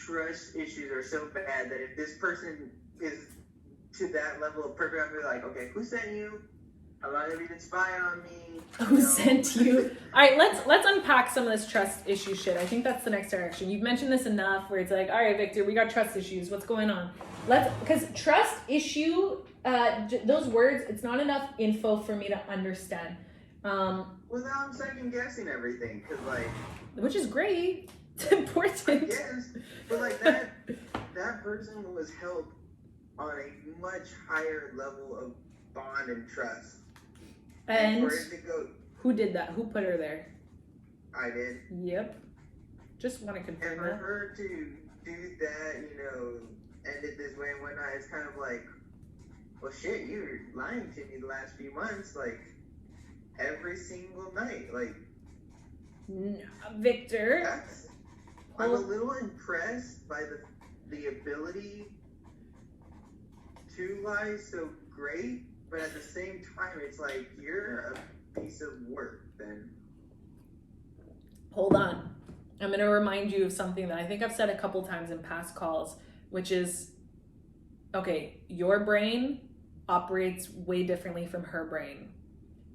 trust issues are so bad that if this person is to that level of perfect, I'm like, okay, who sent you? How long have you been spying on me? Who sent you? All right, let's unpack some of this trust issue shit. I think that's the next direction. You've mentioned this enough where it's like, all right, Victor, we got trust issues. What's going on? Because trust issue, those words, it's not enough info for me to understand. Well, now I'm second guessing everything because which is great. It's important. Yes, but that person was held on a much higher level of bond and trust. And who did that? Who put her there? I did. Yep. Just want to confirm that. And for her to do that, end it this way and whatnot, it's kind of like, well, shit, you were lying to me the last few months, every single night, No, Victor. I'm a little impressed by the ability to lie so great, but at the same time, it's like, you're a piece of work then. Hold on. I'm going to remind you of something that I think I've said a couple times in past calls, which is, okay, your brain operates way differently from her brain.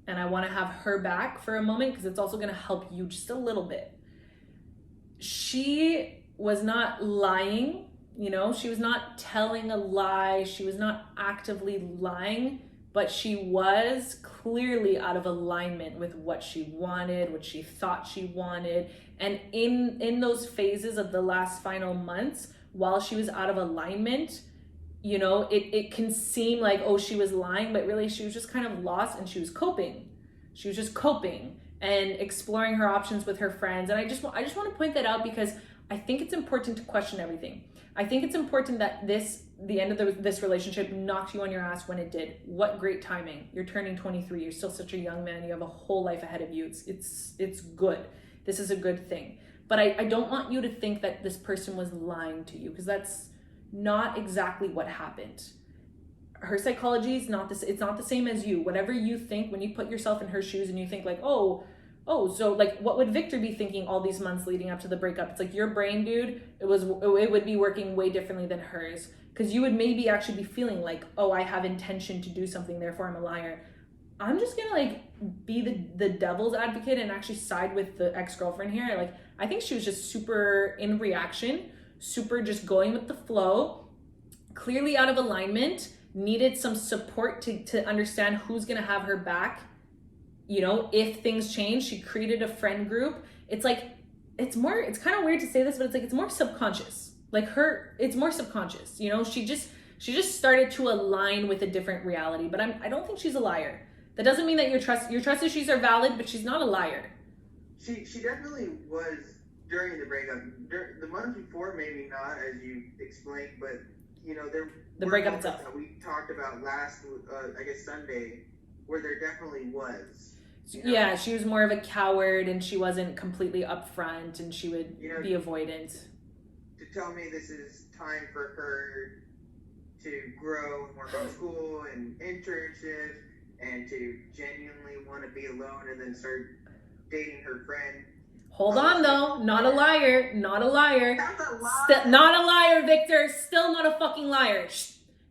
And I want to have her back for a moment because it's also going to help you just a little bit. She was not lying, she was not telling a lie. She was not actively lying, but she was clearly out of alignment with what she wanted, what she thought she wanted. And in those phases of the last final months, while she was out of alignment, it can seem like, oh, she was lying, but really she was just kind of lost and she was coping. She was just coping and exploring her options with her friends. And I just want to point that out because I think it's important to question everything. I think it's important that the end of this relationship knocked you on your ass when it did. What great timing. You're turning 23. You're still such a young man. You have a whole life ahead of you. It's good. This is a good thing. But I don't want you to think that this person was lying to you because that's not exactly what happened. Her psychology is it's not the same as you. Whatever you think when you put yourself in her shoes and you think so what would Victor be thinking all these months leading up to the breakup? It's like your brain, dude, it would be working way differently than hers. Because you would maybe actually be feeling like, oh, I have intention to do something, therefore I'm a liar. I'm just gonna be the devil's advocate and actually side with the ex-girlfriend here. I think she was just super in reaction, super just going with the flow, clearly out of alignment, needed some support to understand who's gonna have her back. If things change. She created a friend group. It's kind of weird to say this, but it's more subconscious. It's more subconscious. She just started to align with a different reality. But I don't think she's a liar. That doesn't mean that your trust issues are valid, but she's not a liar. She definitely was during the breakup. The month before, maybe not, as you explained, but the breakup itself that we talked about last, Sunday, where there definitely was. Yeah, she was more of a coward and she wasn't completely upfront and she would be avoidant. To tell me this is time for her to grow and work on school and internships and to genuinely want to be alone and then start dating her friend. Hold on though, not a liar. Not a liar. Not a liar, Victor. Still not a fucking liar.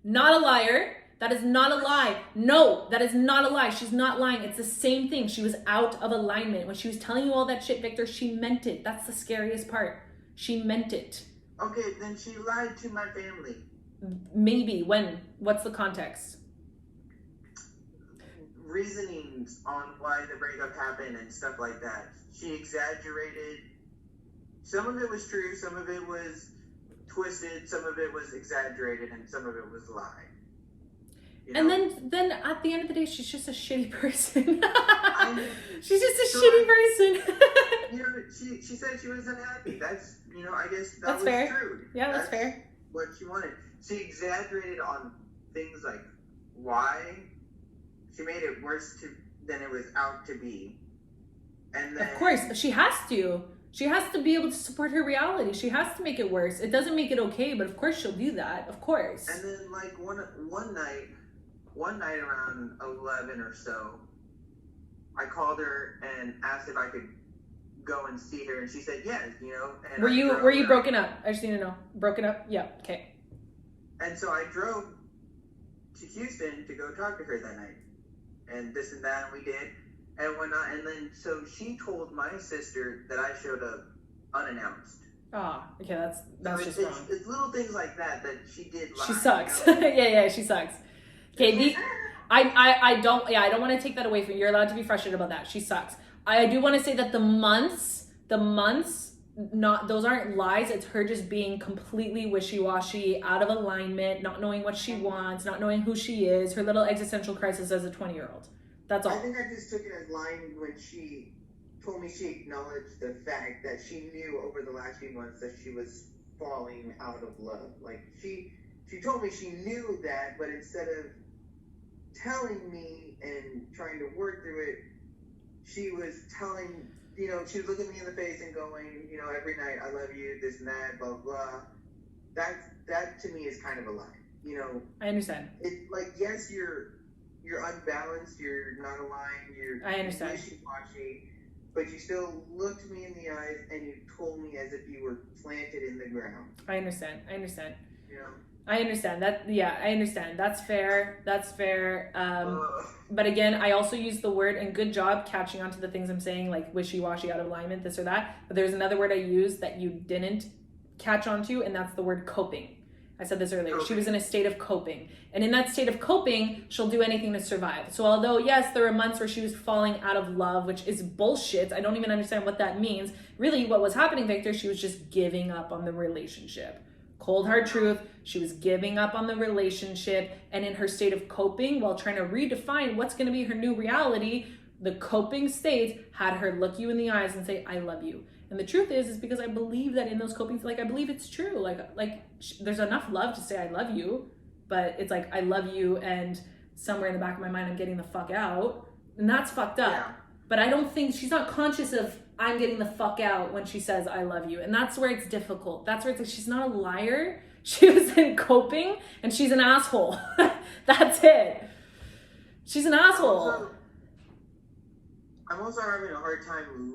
Not a liar. That is not a lie. No, that is not a lie. She's not lying. It's the same thing. She was out of alignment. When she was telling you all that shit, Victor, she meant it. That's the scariest part. She meant it. Okay, then she lied to my family. Maybe. When? What's the context? Reasonings on why the breakup happened and stuff like that. She exaggerated. Some of it was true. Some of it was twisted. Some of it was exaggerated. And some of it was a lie. And then at the end of the day, she's just a shitty person. She's just a shitty person. She said she was unhappy. That's, I guess that's was fair. True. Yeah, that's fair. What she wanted. She exaggerated on things like why. She made it worse than it was out to be. And then, of course, she has to. She has to be able to support her reality. She has to make it worse. It doesn't make it okay, but of course she'll do that. Of course. And then one night around 11 or so, I called her and asked if I could go and see her, and she said yes, you know. And Were you broken up? I just need to know. Broken up? Yeah. Okay. And so I drove to Houston to go talk to her that night, and this and that, and we did, and whatnot. And then so she told my sister that I showed up unannounced. Ah, okay, that's so just wrong. It's little things like that she did lie. She sucks. You know? yeah, she sucks. Okay, I don't want to take that away from you. You're allowed to be frustrated about that. She sucks. I do want to say that the months, not those aren't lies. It's her just being completely wishy-washy, out of alignment, not knowing what she wants, not knowing who she is, her little existential crisis as a 20-year-old. That's all. I think I just took it as lying when she told me she acknowledged the fact that she knew over the last few months that she was falling out of love. Like she told me she knew that, but instead of telling me and trying to work through it, she was telling, you know, she was looking me in the face and going, you know, every night, I love you, this and that, blah, blah. That to me is kind of a lie. You know, I understand. It's like, yes, you're unbalanced, you're not aligned, I understand. wishy-washy, but you still looked me in the eyes and you told me as if you were planted in the ground. I understand. You know? I understand that. Yeah, I understand. That's fair. But again, I also use the word, and good job catching on to the things I'm saying, like wishy-washy, out of alignment, this or that. But there's another word I use that you didn't catch on to, and that's the word coping. I said this earlier. She was in a state of coping. And in that state of coping, she'll do anything to survive. So although, yes, there were months where she was falling out of love, which is bullshit. I don't even understand what that means. Really, what was happening, Victor, she was just giving up on the relationship. Cold hard truth, she was giving up on the relationship, and in her state of coping, while trying to redefine what's going to be her new reality, the coping state had her look you in the eyes and say, I love you. And the truth is because I believe that in those coping, like, I believe it's true. Like there's enough love to say I love you, but it's like, I love you, and somewhere in the back of my mind, I'm getting the fuck out. And that's fucked up. Yeah. But I don't think, she's not conscious of, I'm getting the fuck out when she says I love you. And that's where it's difficult. That's where it's like, she's not a liar. She was in coping, and she's an asshole. That's it. She's an asshole. I'm also having a hard time